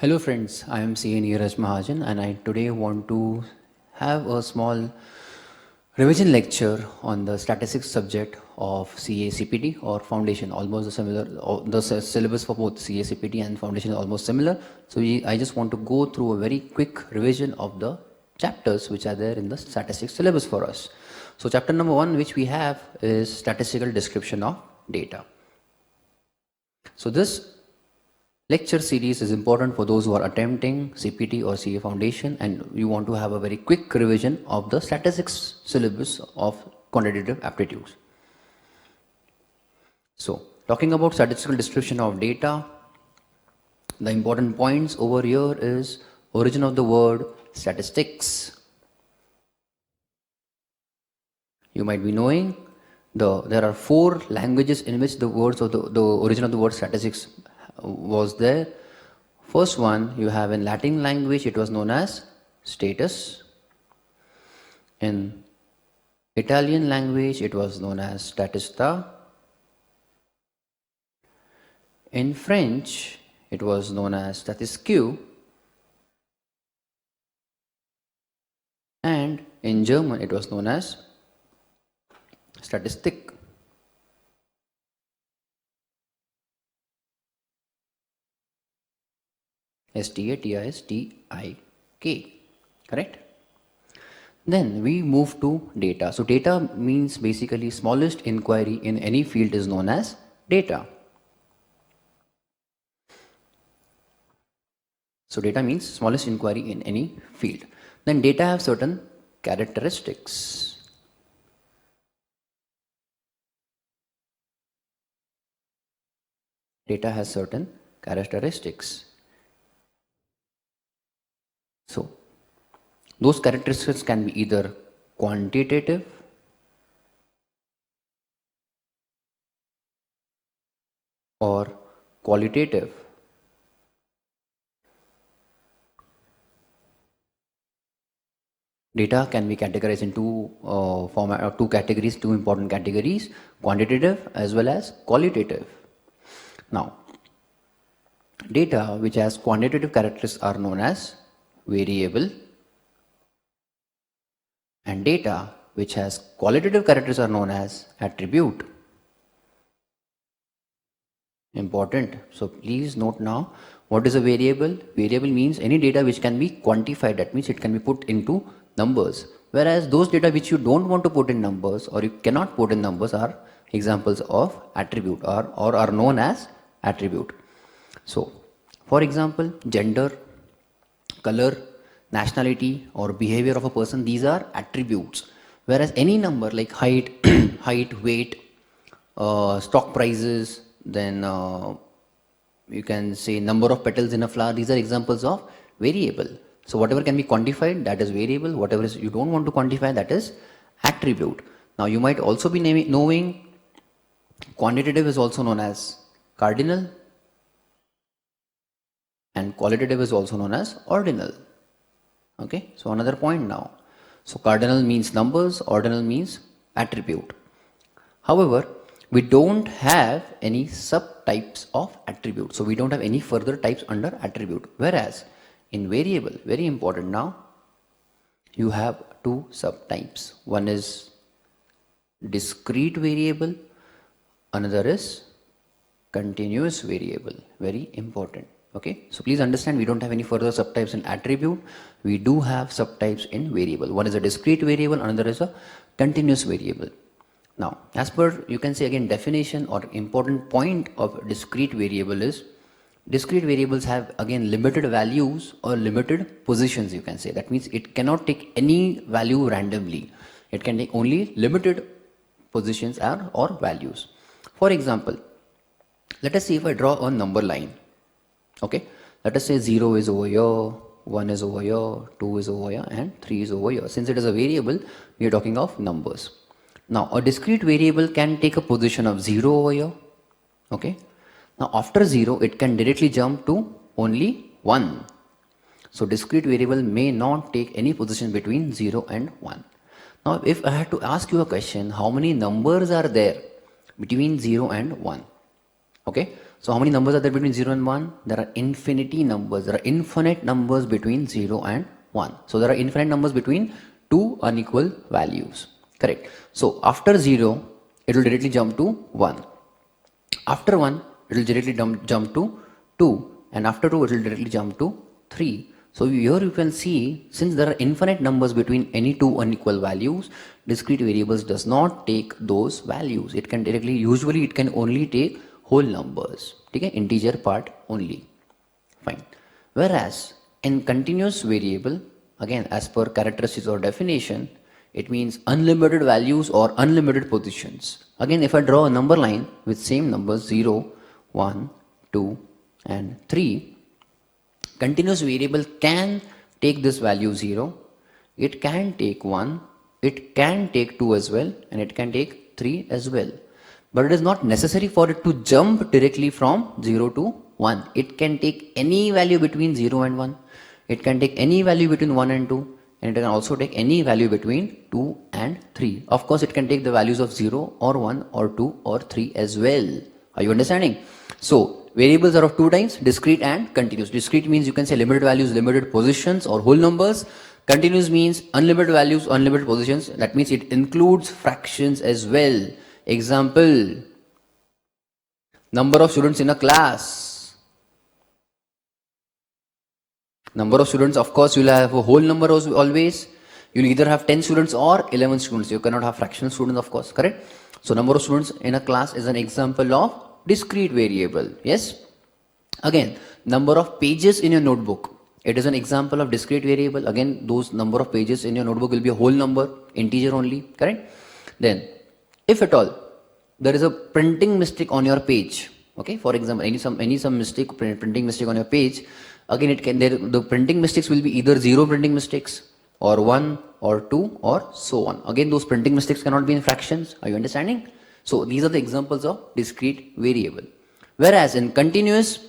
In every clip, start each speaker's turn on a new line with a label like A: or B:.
A: Hello friends, I am CA Niraj Mahajan and I today want to have a small revision lecture on the statistics subject of CA CPT or foundation, almost similar. The syllabus for both CA CPT and foundation is almost similar. So I just want to go through a very quick revision of the chapters which are there in the statistics syllabus for us. So chapter number 1 which we have is statistical description of data. So this lecture series is important for those who are attempting CPT or CA foundation and you want to have a very quick revision of the statistics syllabus of quantitative aptitudes. So talking about statistical description of data, the important points over here is origin of the word statistics. You might be knowing there are 4 languages in which the words of the origin of the word statistics was there. First one you have in Latin language, it was known as status. In Italian language it was known as statista. In French it was known as statistique. And in German it was known as statistic. STATISTIK, correct? Then we move to data. So data means basically smallest inquiry in any field is known as data. So data means smallest inquiry in any field. Then data have certain characteristics. Data has certain characteristics. So those characteristics can be either quantitative or qualitative. Data can be categorized in two categories, two important categories, quantitative as well as qualitative. Now, data which has quantitative characteristics are known as variable, and data which has qualitative characteristics are known as attribute. Important. So please note now, what is a variable? Variable means any data which can be quantified. That means it can be put into numbers. Whereas those data which you don't want to put in numbers or you cannot put in numbers are examples of attribute or are known as attribute. So for example, gender, color, nationality or behavior of a person, these are attributes. Whereas any number like height, weight, stock prices, then you can say number of petals in a flower, these are examples of variable. So whatever can be quantified, that is variable. Whatever is you don't want to quantify, that is attribute. Now you might also be knowing quantitative is also known as cardinal and qualitative is also known as ordinal. Okay, so another point now. So cardinal means numbers, ordinal means attribute. However, we don't have any subtypes of attribute. So we don't have any further types under attribute. Whereas in variable, very important now, you have 2 subtypes. One is discrete variable, another is continuous variable. Very important. Okay, so please understand we don't have any further subtypes in attribute. We do have subtypes in variable. One is a discrete variable, another is a continuous variable. Now, as per, you can say again, definition or important point of discrete variable is, discrete variables have again limited values or limited positions, you can say. That means it cannot take any value randomly. It can take only limited positions or values. For example, let us see if I draw a number line. Okay, let us say 0 is over here, 1 is over here, 2 is over here and 3 is over here. Since it is a variable, we are talking of numbers. Now a discrete variable can take a position of 0 over here. Okay, now after 0 it can directly jump to only 1. So discrete variable may not take any position between 0 and 1. Now if I had to ask you a question, how many numbers are there between 0 and 1? Okay, So how many numbers are there between 0 and 1? There are infinity numbers. There are infinite numbers between 0 and 1. So there are infinite numbers between two unequal values. Correct. So after 0, it will directly jump to 1. After 1, it will directly jump to 2. And after 2, it will directly jump to 3. So here you can see, since there are infinite numbers between any two unequal values, discrete variables does not take those values. It can directly, usually it can only take whole numbers. Okay, integer part only. Fine. Whereas in continuous variable, again as per characteristics or definition, it means unlimited values or unlimited positions. Again, if I draw a number line with same numbers 0, 1, 2 and 3, continuous variable can take this value 0, it can take 1, it can take 2 as well, and it can take 3 as well. But it is not necessary for it to jump directly from 0 to 1. It can take any value between 0 and 1. It can take any value between 1 and 2. And it can also take any value between 2 and 3. Of course, it can take the values of 0 or 1 or 2 or 3 as well. Are you understanding? So, variables are of two types, discrete and continuous. Discrete means you can say limited values, limited positions or whole numbers. Continuous means unlimited values, unlimited positions. That means it includes fractions as well. Example, number of students in a class. Number of students, of course, you will have a whole number always. You will either have 10 students or 11 students. You cannot have fractional students, of course, correct? So, number of students in a class is an example of discrete variable. Yes? Again, number of pages in your notebook. It is an example of discrete variable. Again, those number of pages in your notebook will be a whole number, integer only, correct? Then, if at all there is a printing mistake on your page, okay, for example, any some mistake, printing mistake on your page, again it can, the printing mistakes will be either 0 printing mistakes or 1 or 2 or so on. Again, those printing mistakes cannot be in fractions. Are you understanding? So these are the examples of discrete variable. Whereas in continuous,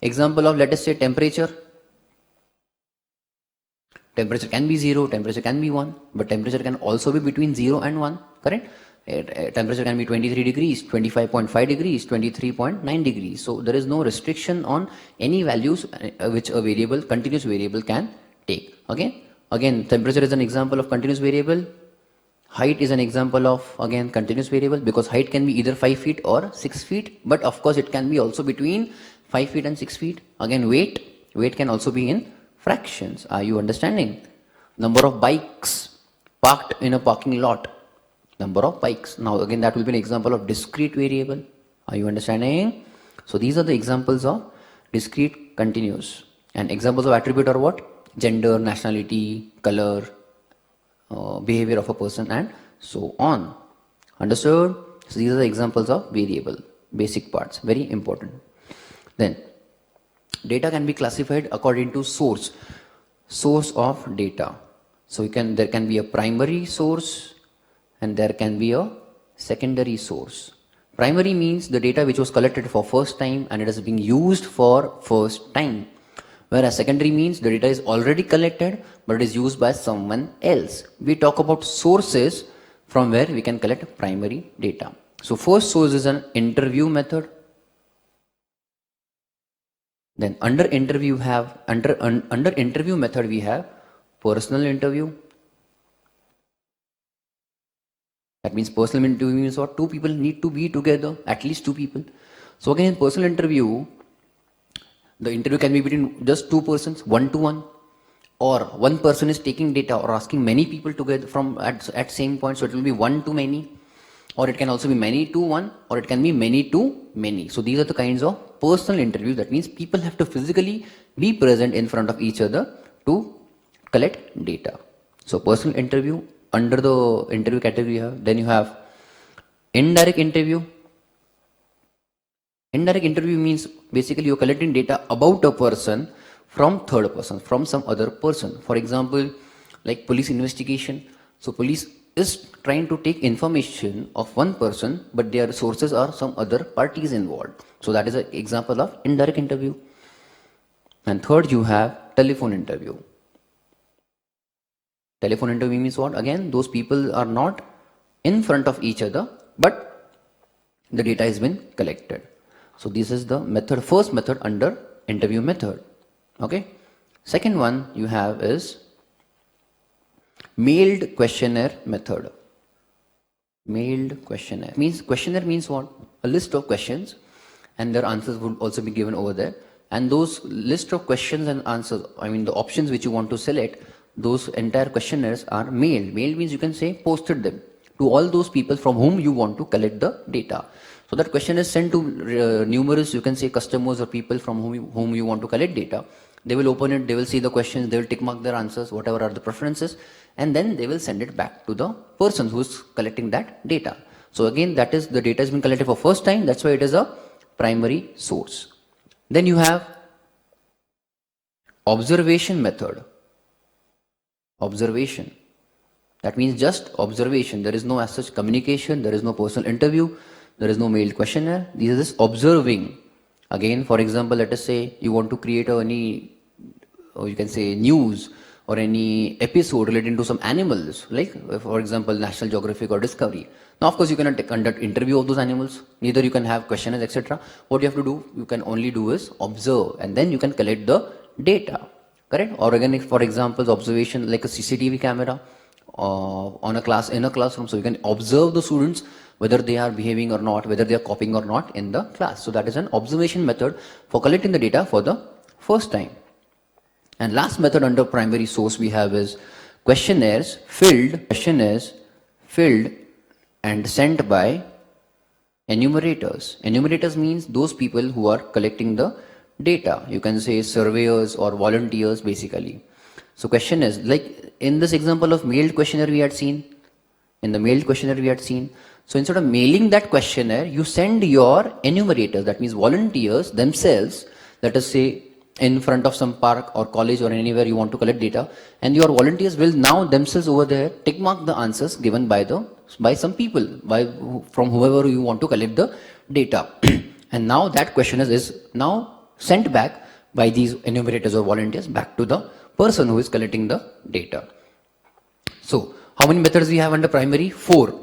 A: example of, let us say, temperature. Temperature can be 0, temperature can be 1, but temperature can also be between 0 and 1, correct? Temperature can be 23 degrees, 25.5 degrees, 23.9 degrees. So there is no restriction on any values which a variable, continuous variable can take. Okay? Again, temperature is an example of continuous variable. Height is an example of, again, continuous variable, because height can be either 5 feet or 6 feet, but of course it can be also between 5 feet and 6 feet. Again, weight can also be in fractions. Are you understanding? Number of bikes parked in a parking lot. Number of bikes. Now again, that will be an example of discrete variable. Are you understanding? So these are the examples of discrete, continuous. And examples of attribute are what? Gender, nationality, color, behavior of a person and so on. Understood? So these are the examples of variable, basic parts, very important. Then data can be classified according to source of data. So there can be a primary source and there can be a secondary source. Primary means the data which was collected for first time and it is being used for first time. Whereas secondary means the data is already collected but it is used by someone else. We talk about sources from where we can collect primary data. So first source is an interview method. Then under interview method we have personal interview. That means personal interview means what? Two people need to be together, at least two people. So again, in personal interview, the interview can be between just two persons, 1-to-1, or one person is taking data or asking many people together from at same point, so it will be 1-to-many, or it can also be many-to-1, or it can be many-to-many. So these are the kinds of personal interviews. That means people have to physically be present in front of each other to collect data. So personal interview. Under the interview category, then you have indirect interview. Indirect interview means basically you're collecting data about a person from third person, from some other person. For example, like police investigation. So police is trying to take information of one person, but their sources are some other parties involved. So that is an example of indirect interview. And third, you have telephone interview. Telephone interview means what? Again, those people are not in front of each other, but the data has been collected. So this is the method, first method under interview method. Okay. Second one you have is mailed questionnaire method. Mailed questionnaire means what? A list of questions, and their answers would also be given over there. And those list of questions and answers, I mean the options which you want to select, those entire questionnaires are mailed. Mailed means you can say posted them to all those people from whom you want to collect the data. So that question is sent to numerous, you can say, customers or people from whom you want to collect data. They will open it, they will see the questions, they will tick mark their answers, whatever are the preferences, and then they will send it back to the person who is collecting that data. So again, that is, the data has been collected for first time, that's why it is a primary source. Then you have observation method. Observation. That means just observation. There is no as such communication, there is no personal interview, there is no mailed questionnaire. This is just observing. Again, for example, let us say you want to create any, or you can say news or any episode relating to some animals, like for example National Geographic or Discovery. Now of course you cannot conduct interview of those animals, neither you can have questionnaires, etc. What you have to do, you can only do is observe, and then you can collect the data, correct? Or again, if for example observation like a CCTV camera on a class, in a classroom, so you can observe the students whether they are behaving or not, whether they are copying or not in the class. So that is an observation method for collecting the data for the first time. And last method under primary source we have is questionnaires filled and sent by enumerators. Enumerators means those people who are collecting the data. You can say surveyors or volunteers basically. So questionnaires, like in this example of mailed questionnaire we had seen, so instead of mailing that questionnaire, you send your enumerators, that means volunteers themselves, let us say in front of some park or college or anywhere you want to collect data, and your volunteers will now themselves over there tick mark the answers given by some people, from whoever you want to collect the data. And now that questionnaire is now sent back by these enumerators or volunteers back to the person who is collecting the data. So how many methods we have under primary? 4.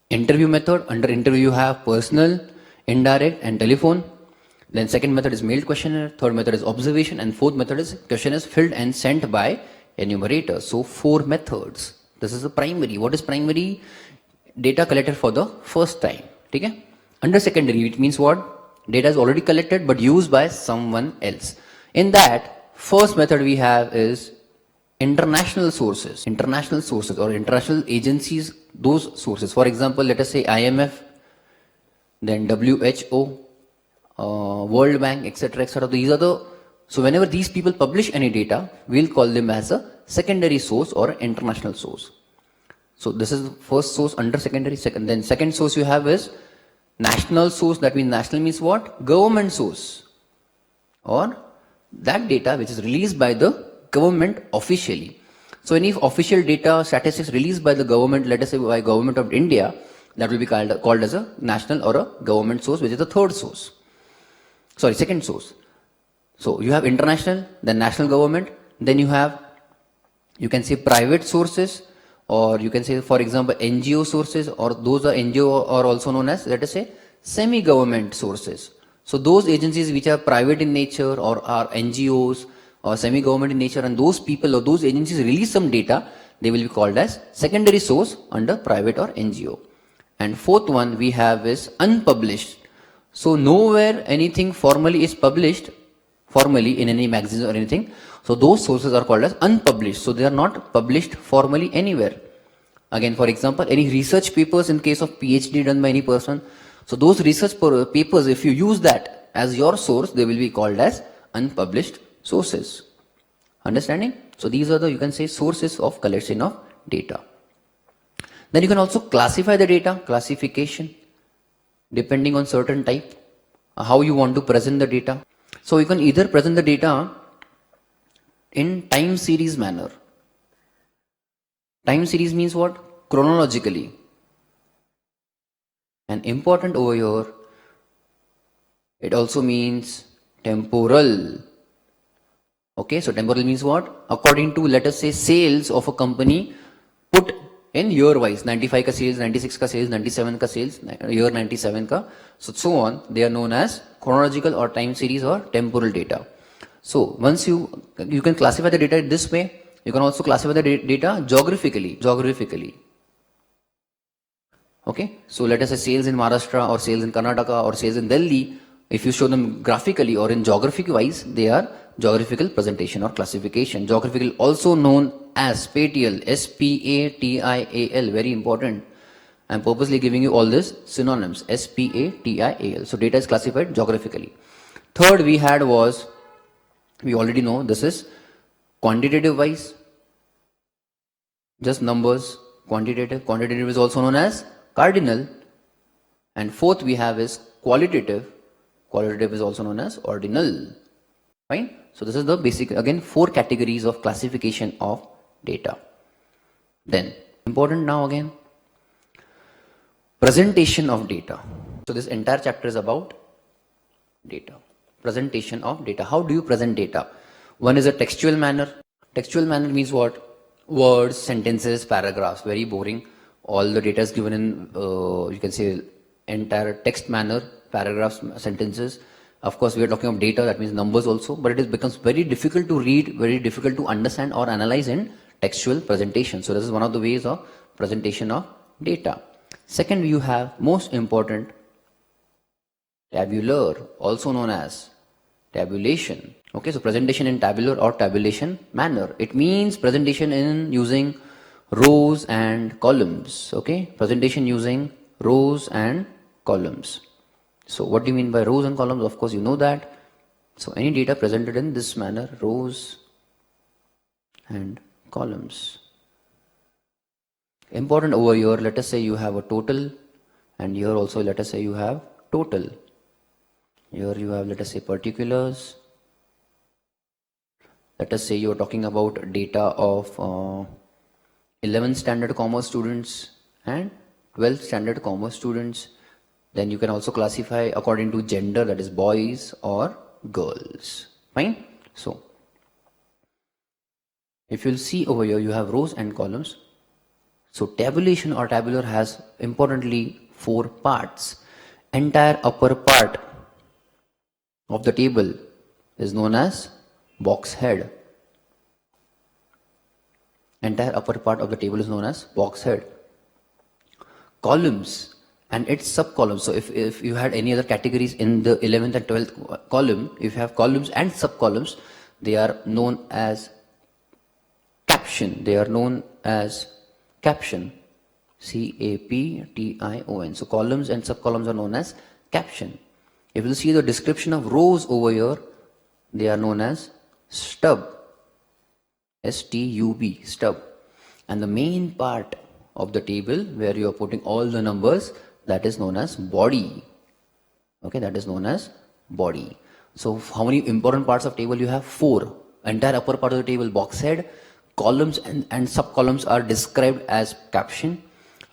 A: Interview method. Under interview you have personal, indirect and telephone. Then second method is mailed questionnaire, third method is observation, and fourth method is questionnaires filled and sent by enumerators. So 4 methods. This is the primary. What is primary? Data collected for the first time. Okay? Under secondary it means what? Data is already collected but used by someone else. In that, first method we have is international sources or international agencies, those sources. For example, let us say IMF, then WHO, World Bank, etc., etc. These are the, so whenever these people publish any data, we'll call them as a secondary source or international source. So this is the first source under secondary. Then second source you have is national source. That means national means what? Government source, or that data which is released by the government officially. So any official data statistics released by the government, let us say by government of India, that will be called as a national or a government source, which is the second source. So you have international, then national government, then you have, you can say private sources, or you can say for example NGO sources, or those are NGO are also known as, let us say, semi-government sources. So those agencies which are private in nature or are NGOs or semi-government in nature, and those people or those agencies release some data, they will be called as secondary source under private or NGO. And fourth one we have is unpublished. So nowhere anything formally is published, formally in any magazine or anything. So those sources are called as unpublished. So they are not published formally anywhere. Again, for example, any research papers in case of PhD done by any person. So those research papers, if you use that as your source, they will be called as unpublished sources. Understanding? So these are the, you can say, sources of collection of data. Then you can also classify the data, classification, depending on certain type, how you want to present the data. So you can either present the data in time series manner. Time series means what? Chronologically. And important over here, it also means temporal. Okay, so temporal means what? According to, let us say, sales of a company put in year wise, 95 ka sales, 96 ka sales, 97 ka sales, year 97 ka, so on. They are known as chronological or time series or temporal data. So once you can classify the data this way, you can also classify the data geographically. Okay, so let us say sales in Maharashtra or sales in Karnataka or sales in Delhi. If you show them graphically or in geographic wise, they are geographical presentation or classification. Geographical also known as spatial, S-P-A-T-I-A-L, very important. I'm purposely giving you all this synonyms, S-P-A-T-I-A-L. So data is classified geographically. Third we had was, we already know this is quantitative wise, just numbers, quantitative. Quantitative is also known as cardinal. And fourth we have is qualitative. Qualitative is also known as ordinal. Fine. So this is the basic, again, 4 categories of classification of data. Then important now again, presentation of data. So this entire chapter is about data. Presentation of data. How do you present data? One is a textual manner. Textual manner means what? Words, sentences, paragraphs. Very boring. All the data is given in, you can say, entire text manner, paragraphs, sentences. Of course, we are talking of data, that means numbers also, but it becomes very difficult to read, very difficult to understand or analyze in textual presentation. So this is one of the ways of presentation of data. Second, you have most important, tabular, also known as tabulation. Okay, so presentation in tabular or tabulation manner. It means presentation in using rows and columns. Okay, presentation using rows and columns. So what do you mean by rows and columns? Of course you know that. So any data presented in this manner, rows and columns. Important over here, let us say you have a total, and here also let us say you have total. Here you have, let us say, particulars. Let us say you are talking about data of 11th standard commerce students and 12th standard commerce students. Then you can also classify according to gender, that is boys or girls. Fine. So if you'll see over here, you have rows and columns. So tabulation or tabular has importantly 4 parts. Entire upper part of the table is known as box head. Entire upper part of the table is known as box head. Columns and its sub-columns. So if you had any other categories in the 11th and 12th column, if you have columns and sub-columns, they are known as caption. They are known as caption. C-A-P-T-I-O-N. So columns and sub-columns are known as caption. If you see the description of rows over here, they are known as stub. S-T-U-B, stub. And the main part of the table where you are putting all the numbers, that is known as body. Okay, that is known as body. So how many important parts of table you have? 4. Entire upper part of the table, box head. Columns and sub-columns are described as caption.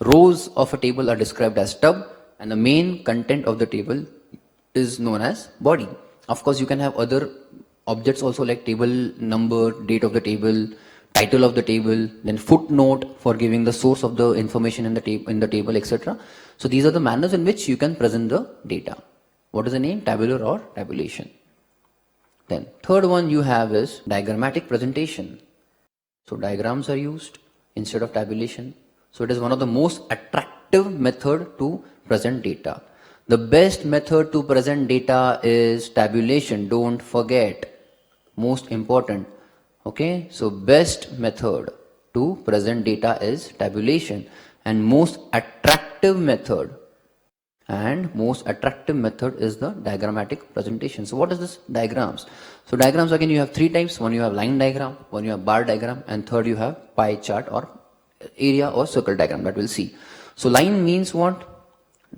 A: Rows of a table are described as stub. And the main content of the table is known as body. Of course, you can have other objects also, like table number, date of the table, title of the table, then footnote for giving the source of the information in the table, etc. So these are the manners in which you can present the data. What is the name? Tabular or tabulation. Then third one you have is diagrammatic presentation. So diagrams are used instead of tabulation. So it is one of the most attractive method to present data. The best method to present data is tabulation. Don't forget. Most important. Okay, so best method to present data is tabulation, and most attractive method is the diagrammatic presentation. So what is this? Diagrams. So diagrams, again, you have 3 types. One you have line diagram, one you have bar diagram, and third you have pie chart or area or circle diagram, that we'll see. So line means what?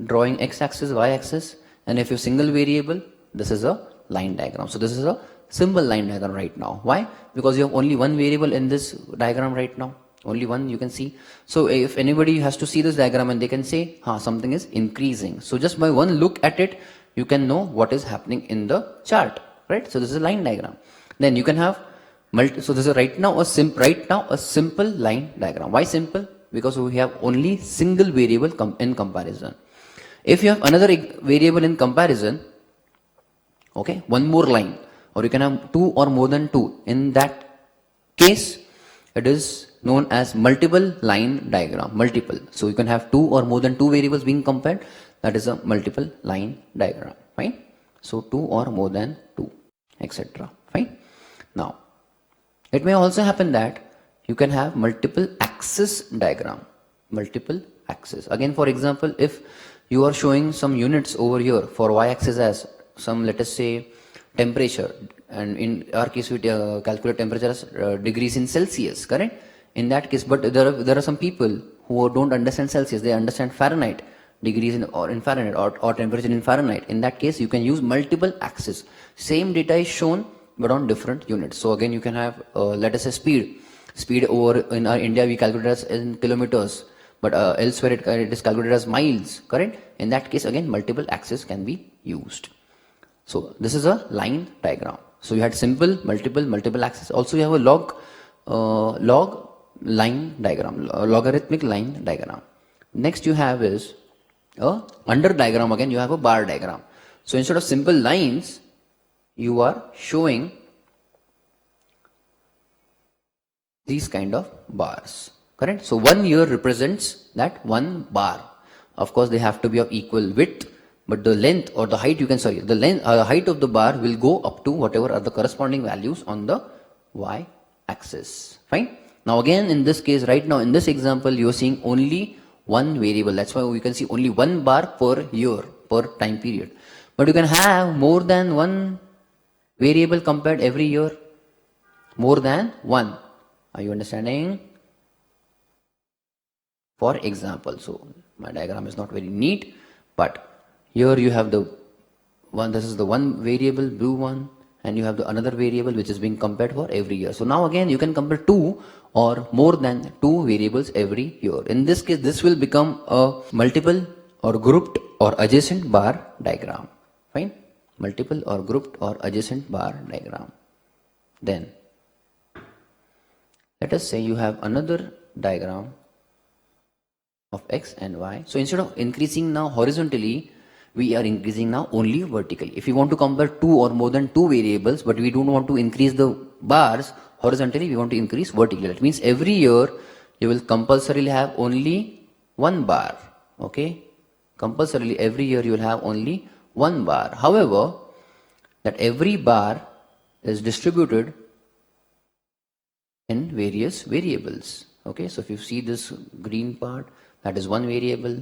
A: Drawing x-axis, y-axis, and if you single variable, this is a line diagram. So this is a simple line diagram right now. Why? Because you have only one variable in this diagram right now. Only one you can see. So if anybody has to see this diagram and they can say, something is increasing. So just by one look at it, you can know what is happening in the chart, right? So this is a line diagram. Then you can have so this is right now a simple line diagram. Why simple? because we have only single variable in comparison. If you have another variable in comparison, okay, one more line, or you can have two or more than two. In that case, it is known as multiple line diagram. Multiple. So you can have two or more than two variables being compared. That is a multiple line diagram. Fine. So two or more than two, etc. Fine. Now, it may also happen that you can have multiple axis diagram. Multiple axis. Again, for example, if you are showing some units over here for y-axis as some, let us say, temperature, and in our case we calculate temperature as degrees in Celsius, correct? In that case, but there are some people who don't understand Celsius, they understand Fahrenheit, degrees in Fahrenheit, or temperature in Fahrenheit. In that case, you can use multiple axes. Same data is shown but on different units. So again, you can have let us say speed over in our India we calculate as in kilometers, but elsewhere it is calculated as miles, correct? In that case, again, multiple axes can be used. So this is a line diagram. So you had simple, multiple axis. Also you have a log line diagram, logarithmic line diagram. Next you have is a under diagram. Again you have a bar diagram. So instead of simple lines, you are showing these kind of bars, correct? So 1 year represents that one bar. Of course they have to be of equal width, but the length or the height, the height of the bar will go up to whatever are the corresponding values on the y-axis. Fine. Now again, in this case, right now in this example, you are seeing only one variable. That's why we can see only one bar per year, per time period. But you can have more than one variable compared every year. More than one. Are you understanding? For example, so my diagram is not very neat, but here you have the one, this is the one variable, blue one, and you have the another variable which is being compared for every year. So now again you can compare two or more than two variables every year. In this case, this will become a multiple or grouped or adjacent bar diagram. Fine? Multiple or grouped or adjacent bar diagram. Then let us say you have another diagram of x and y. So instead of increasing now horizontally, we are increasing now only vertically. If you want to compare two or more than two variables, but we don't want to increase the bars horizontally, we want to increase vertically. That means every year you will compulsorily have only one bar. Okay? Compulsorily every year you will have only one bar. However, that every bar is distributed in various variables. Okay? So if you see this green part, that is one variable.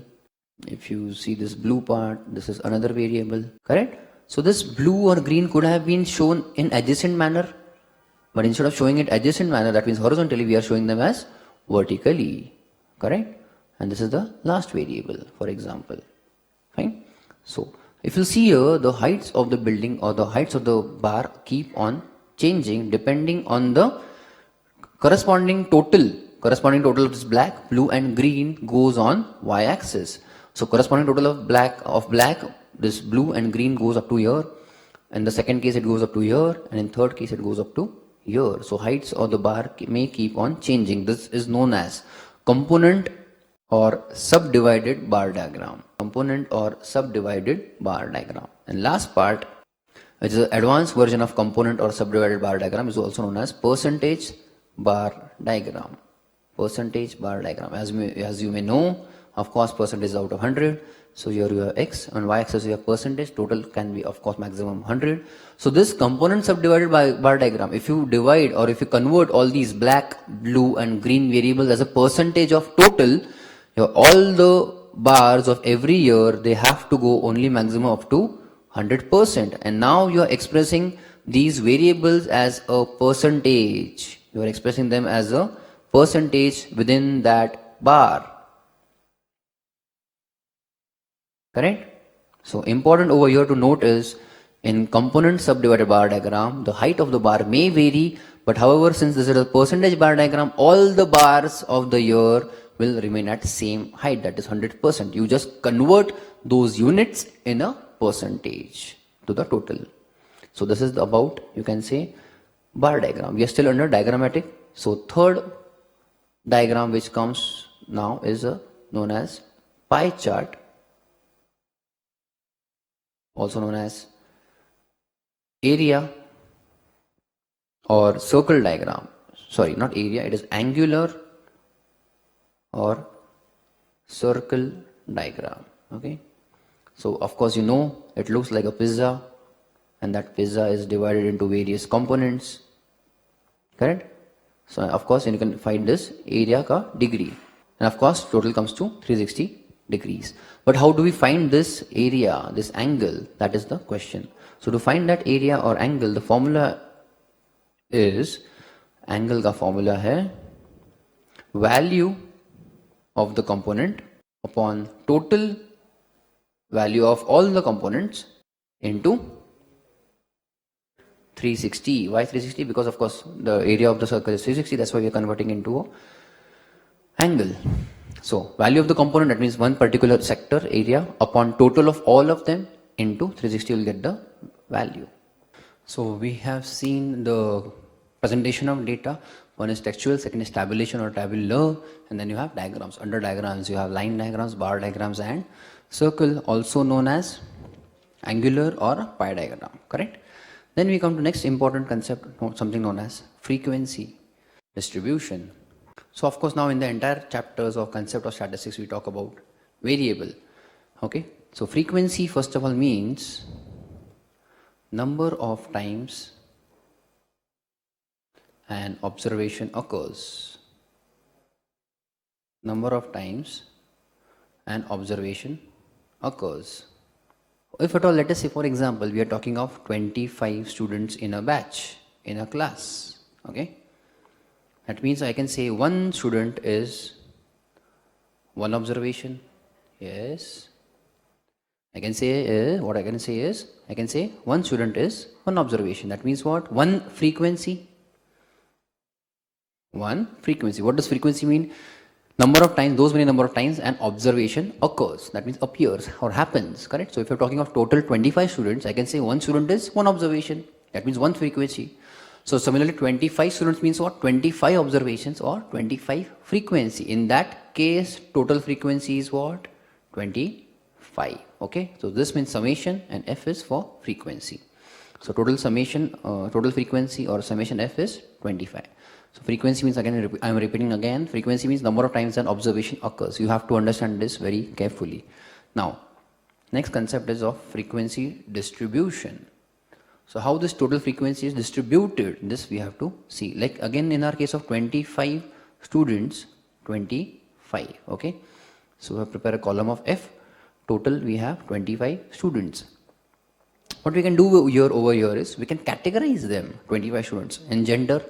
A: If you see this blue part, this is another variable, correct? So this blue or green could have been shown in adjacent manner, but instead of showing it adjacent manner, that means horizontally, we are showing them as vertically, correct? And this is the last variable, for example. Fine? So if you see here, the heights of the building or the heights of the bar keep on changing depending on the corresponding total of this black, blue and green goes on y-axis. So corresponding total of black, this blue and green goes up to here. In the second case it goes up to here, and in third case it goes up to here. So heights of the bar may keep on changing. This is known as component or subdivided bar diagram. Component or subdivided bar diagram. And last part, which is an advanced version of component or subdivided bar diagram, is also known as percentage bar diagram. Percentage bar diagram. As you may know, of course, percentage is out of 100. So here you have x, on y-axis you have percentage. Total can be, of course, maximum 100. So this component subdivided by bar diagram, if you divide or if you convert all these black, blue and green variables as a percentage of total, all the bars of every year, they have to go only maximum up to 100%. And now you are expressing these variables as a percentage. You are expressing them as a percentage within that bar. Correct? So important over here to note is, in component subdivided bar diagram, the height of the bar may vary, but however, since this is a percentage bar diagram, all the bars of the year will remain at same height, that is 100%. You just convert those units in a percentage to the total. So this is about, you can say, bar diagram. We are still under diagrammatic. So third diagram which comes now is known as pie chart, also known as area or circle diagram. Sorry, not area, it is angular or circle diagram. Okay, so of course you know it looks like a pizza, and that pizza is divided into various components, correct? So of course you can find this area ka degree, and of course total comes to 360 degrees. But how do we find this area, this angle? That is the question. So to find that area or angle, the formula is, angle का formula है value of the component upon total value of all the components into 360. Why 360? Because of course the area of the circle is 360, that's why we are converting into an angle. So value of the component, that means one particular sector area upon total of all of them into 360, will get the value. So we have seen the presentation of data. One is textual, second is tabulation or tabular, and then you have diagrams. Under diagrams you have line diagrams, bar diagrams, and circle, also known as angular or pie diagram, correct? Then we come to next important concept, something known as frequency distribution. So of course now in the entire chapters of concept of statistics we talk about variable. Okay, so frequency first of all means number of times an observation occurs. Number of times an observation occurs. If at all, let us say for example we are talking of 25 students in a batch, in a class. Okay, that means I can say one student is one observation. Yes, I can say what I can say is, I can say one student is one observation. That means what? One frequency. One frequency. What does frequency mean? Number of times, those many number of times an observation occurs. That means appears or happens, correct? So if you're talking of total 25 students, I can say one student is one observation. That means one frequency. So similarly 25 students means what? 25 observations or 25 frequency. In that case total frequency is what? 25. Okay, so this means summation and F is for frequency. So total summation, total frequency or summation F is 25. So frequency means, again I am repeating again, frequency means number of times an observation occurs. You have to understand this very carefully. Now next concept is of frequency distribution. So how this total frequency is distributed, this we have to see. Like again in our case of 25 students, 25. Okay, so we have prepare a column of F. Total we have 25 students. What we can do here over here is we can categorize them, 25 students, in gender,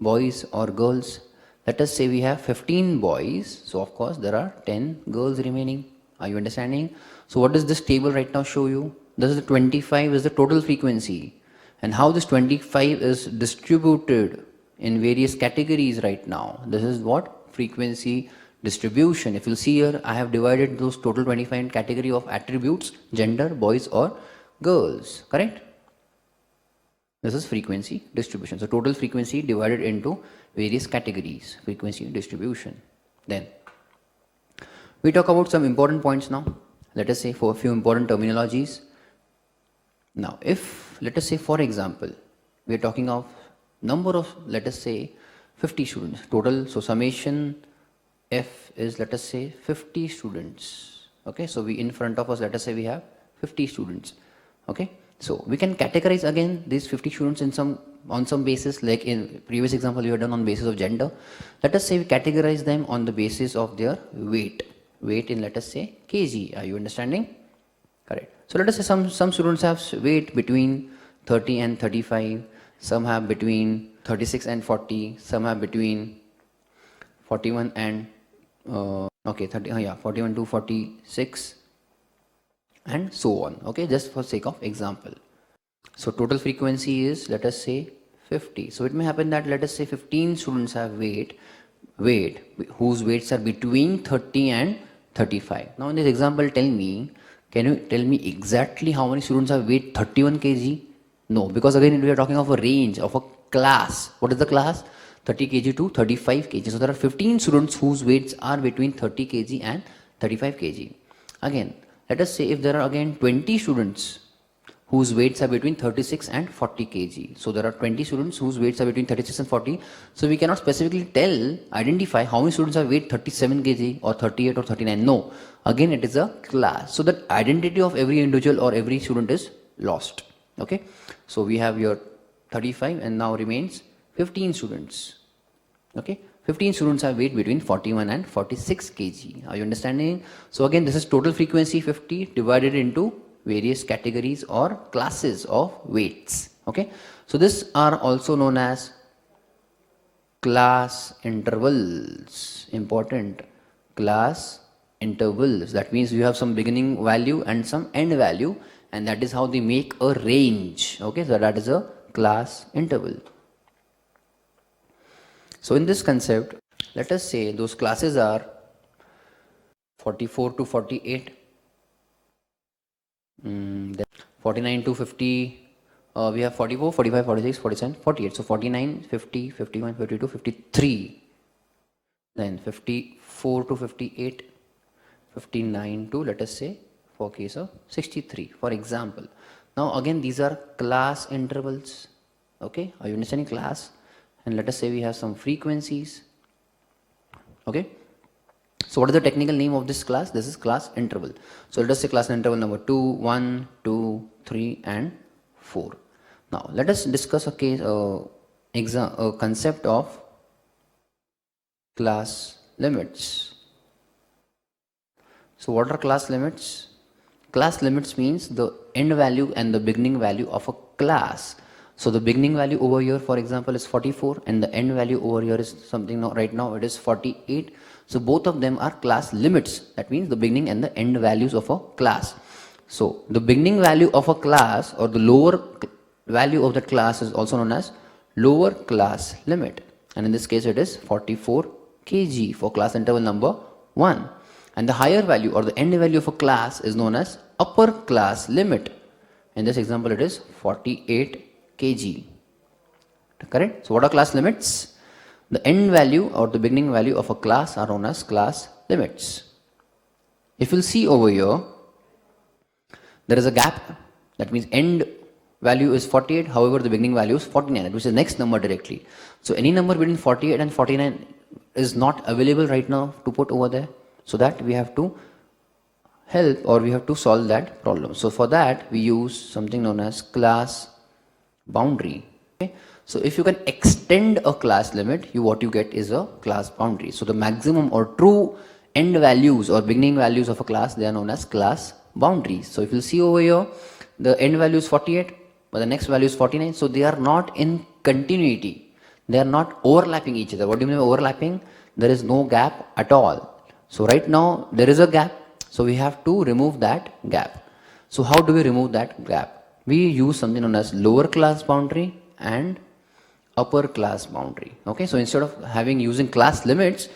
A: boys or girls. Let us say we have 15 boys, so of course there are 10 girls remaining. Are you understanding? So what does this table right now show you? This is the 25 is the total frequency, and how this 25 is distributed in various categories right now. This is what? Frequency distribution. If you see here, I have divided those total 25 in category of attributes, gender, boys or girls, correct? This is frequency distribution. So total frequency divided into various categories, frequency distribution. Then we talk about some important points now. Let us say for a few important terminologies. Now if, let us say for example, we are talking of number of, let us say 50 students total. So summation F is, let us say 50 students. Okay, so we in front of us, let us say we have 50 students. Okay, so we can categorize again these 50 students in some, on some basis, like in previous example you have done on basis of gender. Let us say we categorize them on the basis of their weight in, let us say kg. Are you understanding? Correct. So let us say some students have weight between 30 and 35, some have between 36 and 40, some have between 41 and 41 to 46, and so on. Okay, just for sake of example. So total frequency is, let us say 50. So it may happen that, let us say 15 students have weight whose weights are between 30 and 35. Now in this example, tell me, can you tell me exactly how many students have weight 31 kg? No, because again we are talking of a range of a class. What is the class? 30 kg to 35 kg. So there are 15 students whose weights are between 30 kg and 35 kg. Again, let us say if there are again 20 students whose weights are between 36 and 40 kg. So there are 20 students whose weights are between 36 and 40. So we cannot specifically identify how many students have weight 37 kg or 38 or 39. No, again it is a class. So that identity of every individual or every student is lost. Okay, so we have your 35 and now remains 15 students. Okay, 15 students have weight between 41 and 46 kg. Are you understanding? So again, this is total frequency 50 divided into various categories or classes of weights. Okay, so this are also known as class intervals. Important, class intervals. That means you have some beginning value and some end value, and that is how they make a range. Okay, so that is a class interval. So in this concept, let us say those classes are 44 to 48, 49 to 50, we have 44, 45, 46, 47, 48. So 49, 50, 51, 52, 53. Then 54 to 58, 59 to, let us say, for case of 63, for example. Now again, these are class intervals. Okay, are you understanding class? And let us say we have some frequencies. Okay, so what is the technical name of this class? This is class interval. So let us say class interval number 2, 1, 2, 3 and 4. Now let us discuss a case, a concept of class limits. So what are class limits? Class limits means the end value and the beginning value of a class. So the beginning value over here, for example, is 44 and the end value over here is something right now it is 48. So both of them are class limits. That means the beginning and the end values of a class. So the beginning value of a class or the lower value of the class is also known as lower class limit. And in this case it is 44 kg for class interval number 1. And the higher value or the end value of a class is known as upper class limit. In this example it is 48 kg. Correct? So what are class limits? The end value or the beginning value of a class are known as class limits. If you'll see over here, there is a gap. That means end value is 48, however the beginning value is 49, which is the next number directly. So any number between 48 and 49 is not available right now to put over there. So that we have to help or we have to solve that problem. So for that we use something known as class boundary. Okay? So if you can extend a class limit, what you get is a class boundary. So the maximum or true end values or beginning values of a class, they are known as class boundaries. So if you see over here, the end value is 48, but the next value is 49. So they are not in continuity. They are not overlapping each other. What do you mean by overlapping? There is no gap at all. So right now there is a gap. So we have to remove that gap. So how do we remove that gap? We use something known as lower class boundary and upper class boundary. Okay, so instead of using class limits,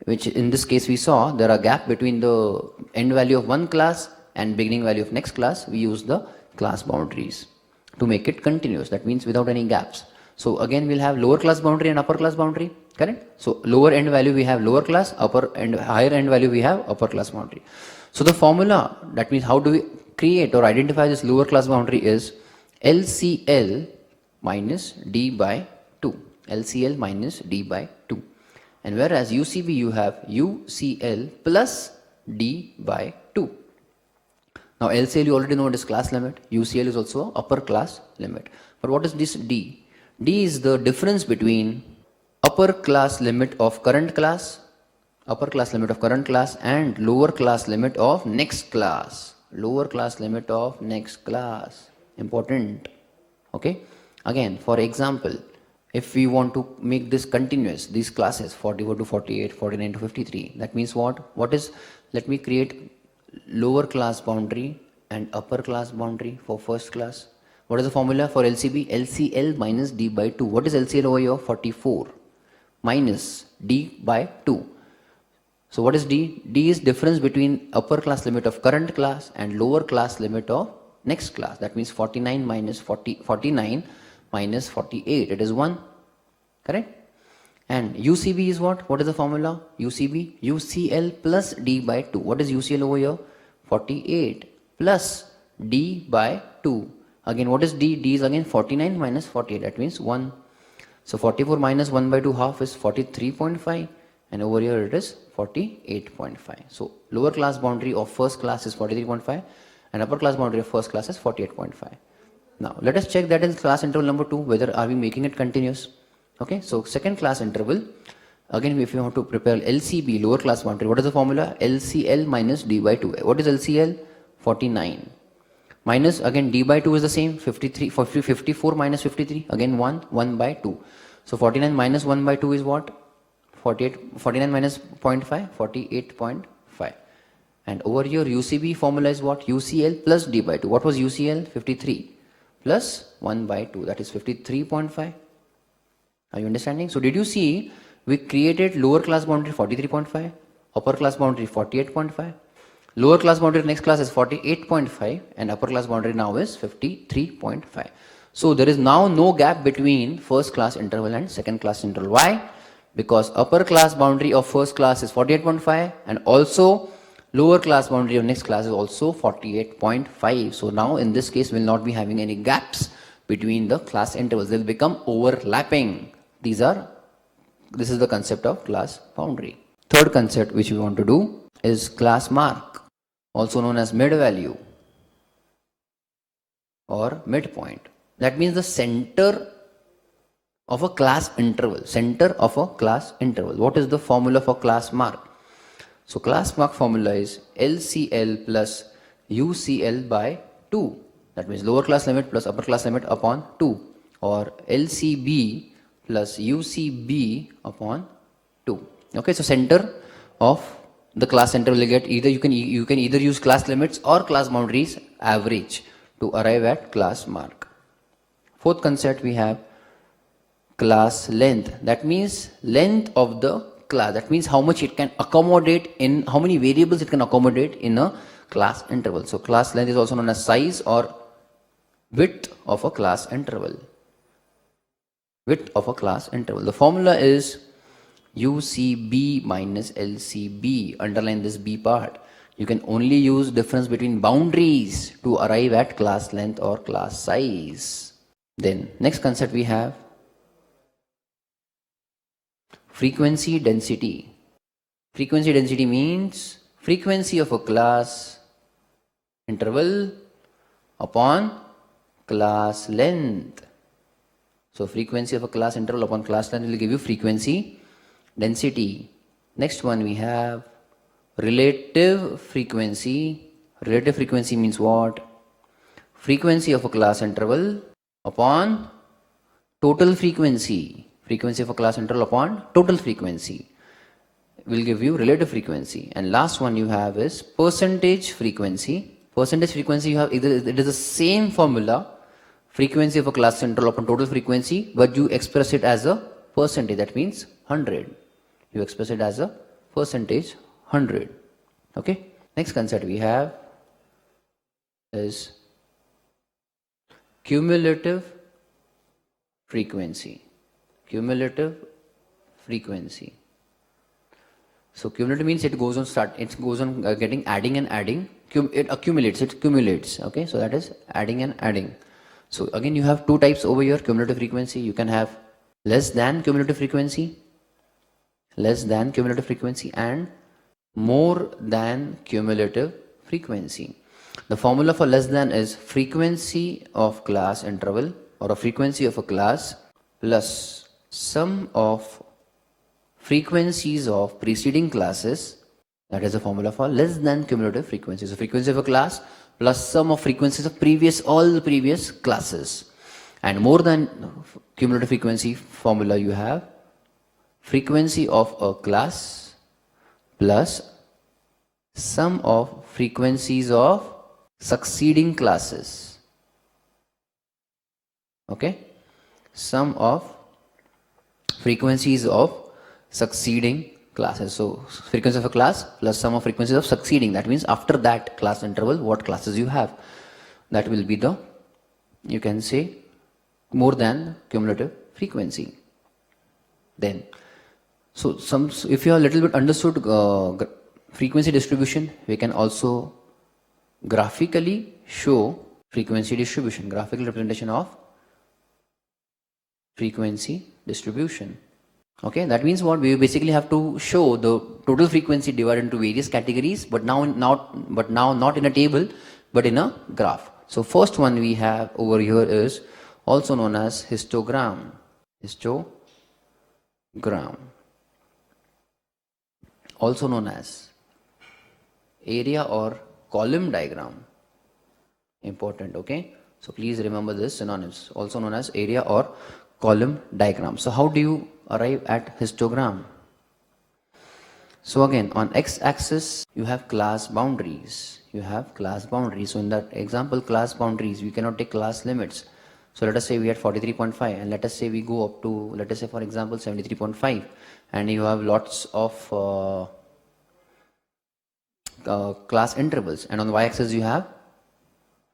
A: which in this case we saw there are gap between the end value of one class and beginning value of next class, we use the class boundaries to make it continuous. That means without any gaps. So again we'll have lower class boundary and upper class boundary. Correct? So lower end value we have lower class, upper and higher end value we have upper class boundary. So the formula, that means how do we create or identify this lower class boundary, is LCL minus D by 2. LCL minus D by 2. And whereas UCB you have UCL plus D by 2. Now LCL you already know it is class limit. UCL is also upper class limit. But what is this D? D is the difference between upper class limit of current class, and lower class limit of next class. Lower class limit of next class. Important. Okay. Again, for example, if we want to make this continuous, these classes 44 to 48, 49 to 53, that means what? Let me create lower class boundary and upper class boundary for first class. What is the formula for LCB? LCL minus D by 2. What is LCL over here? 44 minus D by 2. So what is D? D is difference between upper class limit of current class and lower class limit of next class. That means 49 minus 49 minus 48. It is 1. Correct? And UCB is what? What is the formula? UCB, UCL plus D by 2. What is UCL over here? 48 plus D by 2. Again, what is D? D is again 49 minus 48. That means 1. So 44 minus 1 by 2 half is 43.5. And over here it is 48.5. So lower class boundary of first class is 43.5 and upper class boundary of first class is 48.5. Now let us check that in class interval number 2 whether are we making it continuous. Okay, so second class interval, again if you want to prepare LCB, lower class boundary, what is the formula? LCL minus D by 2. What is LCL? 49. Minus again D by 2 is the same, 54 minus 53, again 1 by 2. So 49 minus 1 by 2 is what? 49 minus 0.5, 48.5. And over here UCB formula is what? UCL plus D by 2. What was UCL? 53 plus 1 by 2, that is 53.5. Are you understanding? So did you see we created lower class boundary 43.5, upper class boundary 48.5, lower class boundary next class is 48.5 and upper class boundary now is 53.5. So there is now no gap between first class interval and second class interval. Why? Because upper class boundary of first class is 48.5 and also lower class boundary of next class is also 48.5. So now in this case we will not be having any gaps between the class intervals. They will become overlapping. This is the concept of class boundary. Third concept which we want to do is class mark, also known as mid value or midpoint. That means the center of a class interval. Center of a class interval. What is the formula for class mark? So class mark formula is LCL plus UCL by 2. That means lower class limit plus upper class limit upon 2, or LCB plus UCB upon 2. Okay, so center of the class interval will get either you can either use class limits or class boundaries average to arrive at class mark. Fourth concept we have class length. That means length of the class. That means how much it can accommodate in, how many variables it can accommodate in a class interval. So class length is also known as size or width of a class interval. Width of a class interval. The formula is UCB minus LCB. Underline this B part. You can only use difference between boundaries to arrive at class length or class size. Then next concept we have frequency density. Frequency density means frequency of a class interval upon class length. So frequency of a class interval upon class length will give you frequency density. Next one we have relative frequency. Relative frequency means what? Frequency of a class interval upon total frequency. Frequency of a class interval upon total frequency will give you relative frequency. And last one you have is percentage frequency. Percentage frequency you have either it is the same formula, frequency of a class interval upon total frequency, but you express it as a percentage. That means 100. You express it as a percentage 100. Okay. Next concept we have is cumulative frequency. Cumulative frequency. So cumulative means it goes on getting adding and adding. It accumulates. Okay, so that is adding and adding. So again you have two types over here, cumulative frequency. You can have less than cumulative frequency, and more than cumulative frequency. The formula for less than is frequency of class interval or a frequency of a class plus sum of frequencies of preceding classes. That is the formula for less than cumulative frequency. So frequency of a class plus sum of frequencies of all the previous classes. And more than cumulative frequency formula you have frequency of a class plus sum of frequencies of succeeding classes. Okay? Sum of frequencies of succeeding classes. So frequency of a class plus sum of frequencies of succeeding. That means after that class interval, what classes you have. That will be the, you can say, more than cumulative frequency. Then So if you have a little bit understood frequency distribution, we can also graphically show frequency distribution, graphical representation of frequency distribution. Okay, that means what? We basically have to show the total frequency divided into various categories, but now not in a table, but in a graph. So first one we have over here is also known as histogram. Histogram, also known as area or column diagram. Important, okay? So please remember this synonyms, also known as area or column diagram. So how do you arrive at histogram? So again, on x-axis you have class boundaries. So in that example, class boundaries, we cannot take class limits. So let us say we had 43.5 and let us say we go up to, let us say for example 73.5, and you have lots of class intervals, and on the y-axis you have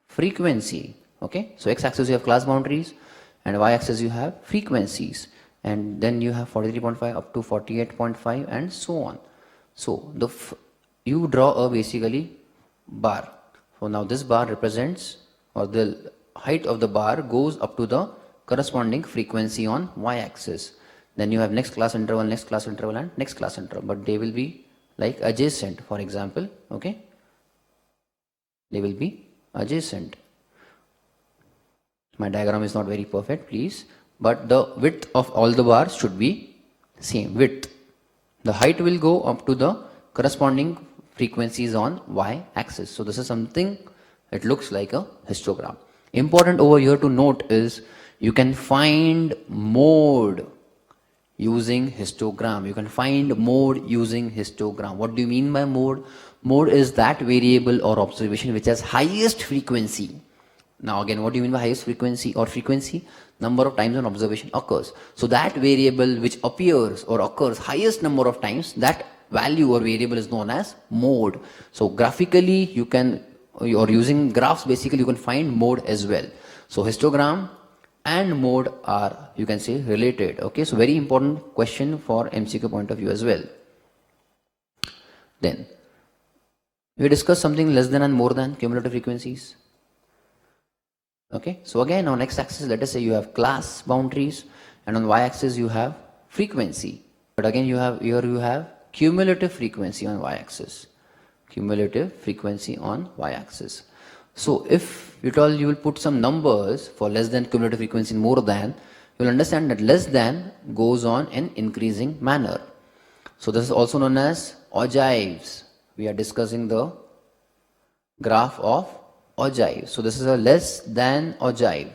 A: frequency. Okay, so x-axis you have class boundaries and y-axis you have frequencies, and then you have 43.5 up to 48.5 and so on. So you draw a basically bar. So now this bar represents, or the height of the bar goes up to the corresponding frequency on y-axis. Then you have next class interval, next class interval and next class interval, but they will be like adjacent, for example. Okay, they will be adjacent. My diagram is not very perfect, please, but the width of all the bars should be same width. The height will go up to the corresponding frequencies on y-axis. So this is something, it looks like a histogram. Important over here to note is you can find mode using histogram. You can find mode using histogram. What do you mean by mode? Mode is that variable or observation which has highest frequency. Now again, what do you mean by highest frequency or frequency? Number of times an observation occurs. So that variable which appears or occurs highest number of times, that value or variable is known as mode. So graphically you can, or using graphs basically you can find mode as well. So histogram and mode are, you can say, related. Okay, so very important question for MCQ point of view as well. Then we discuss something less than and more than cumulative frequencies. Okay, so again on x-axis, let us say you have class boundaries, and on y-axis you have frequency. But again you have cumulative frequency on y-axis. Cumulative frequency on y-axis. So if you will put some numbers for less than cumulative frequency and more than, you will understand that less than goes on in increasing manner. So this is also known as ogives. We are discussing the graph of ogive. So this is a less than ogive.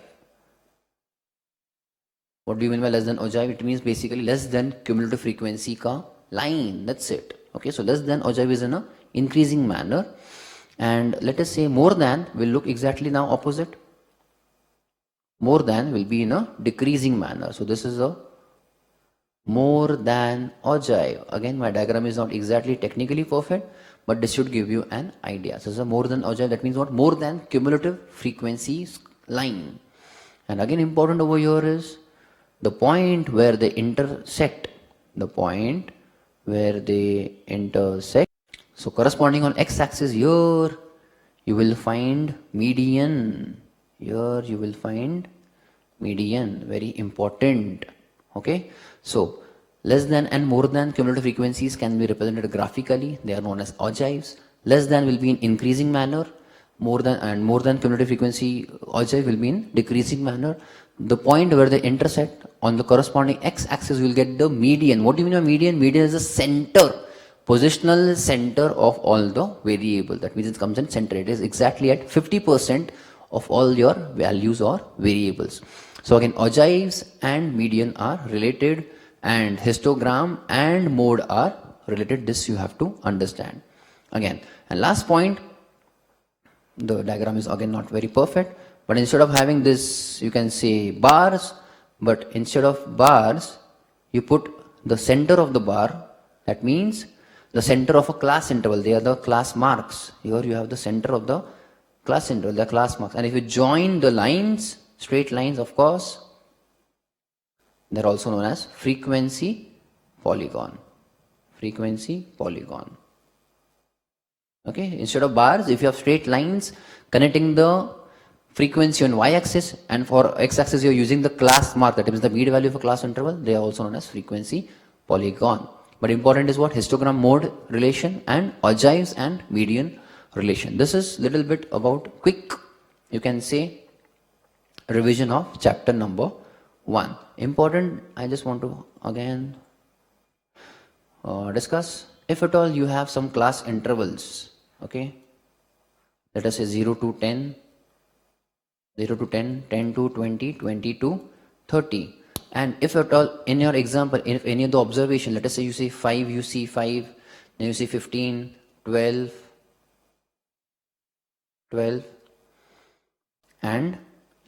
A: What do you mean by less than ogive? It means basically less than cumulative frequency ka line. That's it. Okay, so less than ogive is in a increasing manner, and let us say more than will look exactly now opposite. More than will be in a decreasing manner. So this is a more than ogive. Again, my diagram is not exactly technically perfect, but this should give you an idea. So this is a more than ogive. That means what? More than cumulative frequency line. And again, important over here is the point where they intersect. The point where they intersect. So corresponding on x-axis, here you will find median. Here you will find median. Very important. Okay. So less than and more than cumulative frequencies can be represented graphically. They are known as ogives. Less than will be in increasing manner. More than cumulative frequency ogive will be in decreasing manner. The point where they intersect on the corresponding x-axis, you will get the median. What do you mean by median? Median is the center, positional center of all the variable. That means it comes in center. It is exactly at 50% of all your values or variables. So again, ogives and median are related, and histogram and mode are related. This you have to understand. Again, and last point, the diagram is again not very perfect, but instead of having this, you can say bars, but instead of bars, you put the center of the bar. That means the center of a class interval. They are the class marks. Here you have the center of the class interval, the class marks. And if you join the lines, straight lines, of course, they're also known as frequency polygon. Frequency polygon. Okay, instead of bars, if you have straight lines connecting the frequency on y-axis, and for x-axis you are using the class mark, that is the mean value of a class interval, they are also known as frequency polygon. But important is what? Histogram mode relation and ogives and median relation. This is little bit about quick, you can say, revision of chapter number 1. Important, I just want to again discuss, if at all you have some class intervals, okay, let us say 0 to 10, 0 to 10, 10 to 20, 20 to 30. And if at all in your example, if any of the observation, let us say you see 5, you see 5, then you see 15, 12, 12, and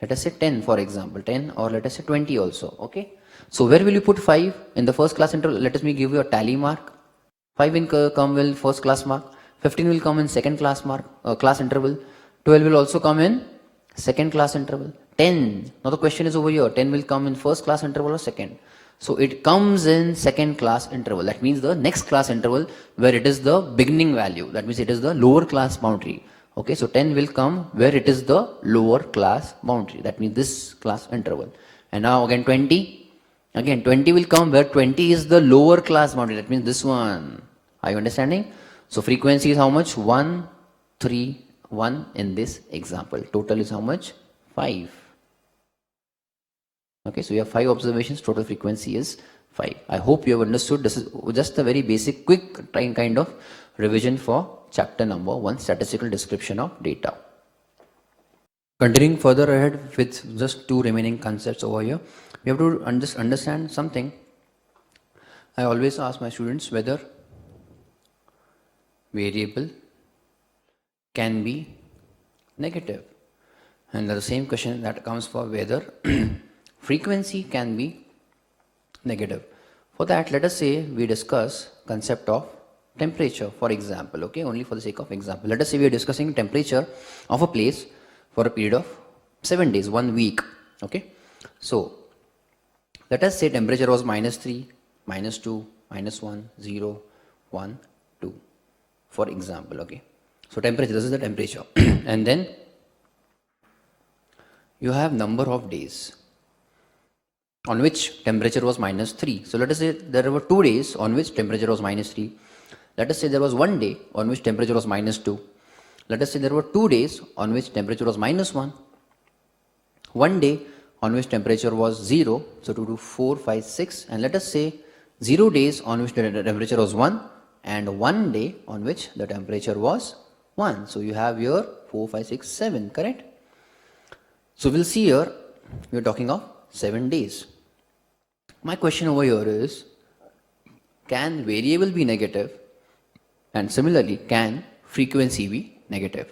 A: let us say 10 for example, 10, or let us say 20 also, okay. So where will you put 5 in the first class interval? Let me give you a tally mark. 5 will come in first class mark, 15 will come in second class mark, class interval, 12 will also come in second class interval, 10, now the question is over here, 10 will come in first class interval or second. So it comes in second class interval, that means the next class interval where it is the beginning value, that means it is the lower class boundary. Okay, so 10 will come where it is the lower class boundary, that means this class interval. And now again 20, again 20 will come where 20 is the lower class boundary, that means this one. Are you understanding? So frequency is how much? 1, 3, 1 in this example. Total is how much? 5. Okay, so you have 5 observations, total frequency is 5. I hope you have understood. This is just a very basic, quick kind of revision for chapter number 1, statistical description of data. Continuing further ahead with just 2 remaining concepts over here, we have to understand something. I always ask my students whether variable can be negative, and the same question that comes for whether frequency can be negative. For that, let us say we discuss concept of temperature, for example, okay, only for the sake of example. Let us say we are discussing temperature of a place for a period of 7 days, 1 week, okay. So let us say temperature was -3, -2, -1, 0, 1, 2, for example, okay. So temperature, this is the temperature. And then you have number of days on which temperature was -3. So let us say there were 2 days on which temperature was -3. Let us say there was 1 day on which temperature was -2. Let us say there were 2 days on which temperature was -1. 1 day on which temperature was 0. So 2 to 4, 5, 6. And let us say 0 days on which the temperature was 1. And 1 day on which the temperature was 1. So you have here 4, 5, 6, 7, correct? So we'll see here, we're talking of 7 days. My question over here is, can variable be negative? And similarly, can frequency be negative?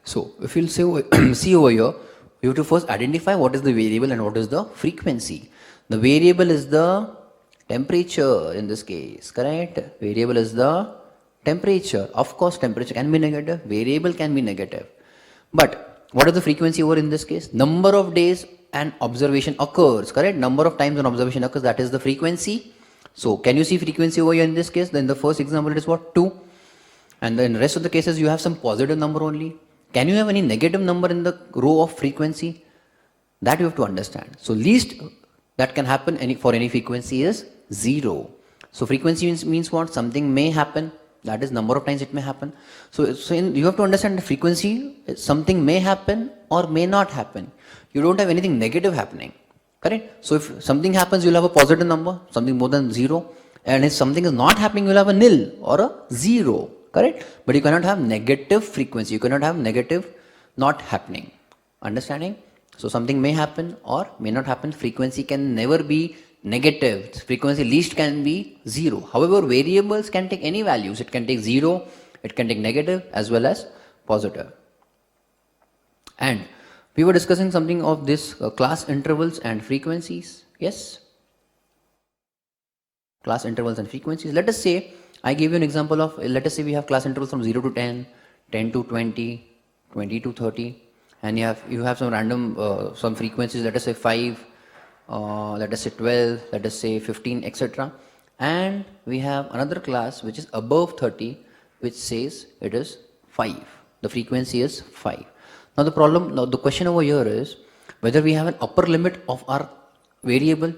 A: So if you'll see over here, we have to first identify what is the variable and what is the frequency. The variable is the temperature in this case, correct? Variable is the temperature. Of course, temperature can be negative, variable can be negative. But what is the frequency over in this case? Number of days an observation occurs, correct? Number of times an observation occurs, that is the frequency. So can you see frequency over here in this case? Then the first example it is what? 2. And then rest of the cases you have some positive number only. Can you have any negative number in the row of frequency? That you have to understand. So least that can happen for any frequency is 0. So frequency means what? Something may happen. That is number of times it may happen. So you have to understand the frequency, something may happen or may not happen. You don't have anything negative happening, correct? So if something happens, you'll have a positive number, something more than 0. And if something is not happening, you'll have a nil or a 0, correct? But you cannot have negative frequency. You cannot have negative not happening. Understanding? So something may happen or may not happen. Frequency can never be negative. Frequency least can be 0. However, variables can take any values. It can take 0, it can take negative as well as positive. And we were discussing something of this class intervals and frequencies. Yes? Class intervals and frequencies. Let us say, I gave you an example of, let us say we have class intervals from 0 to 10, 10 to 20, 20 to 30. And you have some random, some frequencies, let us say 5, let us say 12, let us say 15, etc. and we have another class which is above 30, which says it is 5. The frequency is 5. Now the question over here is whether we have an upper limit of our variable.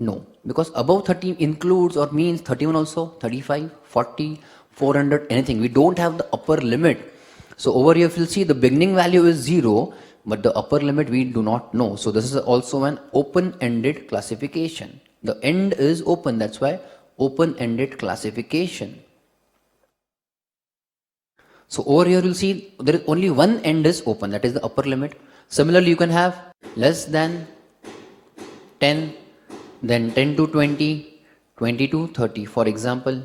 A: No, because above 30 includes or means 31 also, 35, 40, 400, anything. We don't have the upper limit. So over here, if you'll see, the beginning value is 0, but the upper limit we do not know. So this is also an open-ended classification. The end is open, that's why open-ended classification. So over here you'll see there is only one end is open, that is the upper limit. Similarly, you can have less than 10, then 10 to 20, 20 to 30, for example.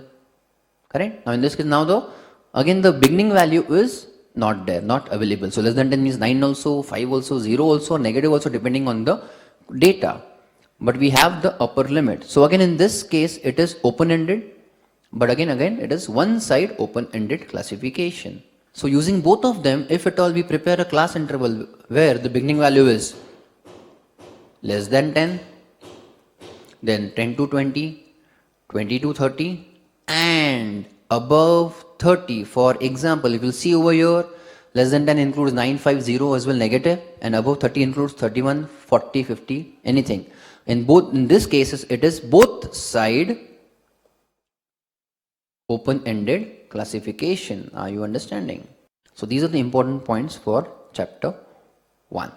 A: Correct? Now in this case, now though, again the beginning value is not there, not available. So less than 10 means 9 also, 5 also, 0 also, negative also, depending on the data. But we have the upper limit. So again in this case it is open-ended, but again it is one side open-ended classification. So using both of them, if at all we prepare a class interval where the beginning value is less than 10, then 10 to 20, 20 to 30, and above 30. For example, if you see over here, less than 10 includes 950 as well, negative, and above 30 includes 31, 40, 50, anything. In this cases, it is both side open-ended classification. Are you understanding? So these are the important points for chapter 1.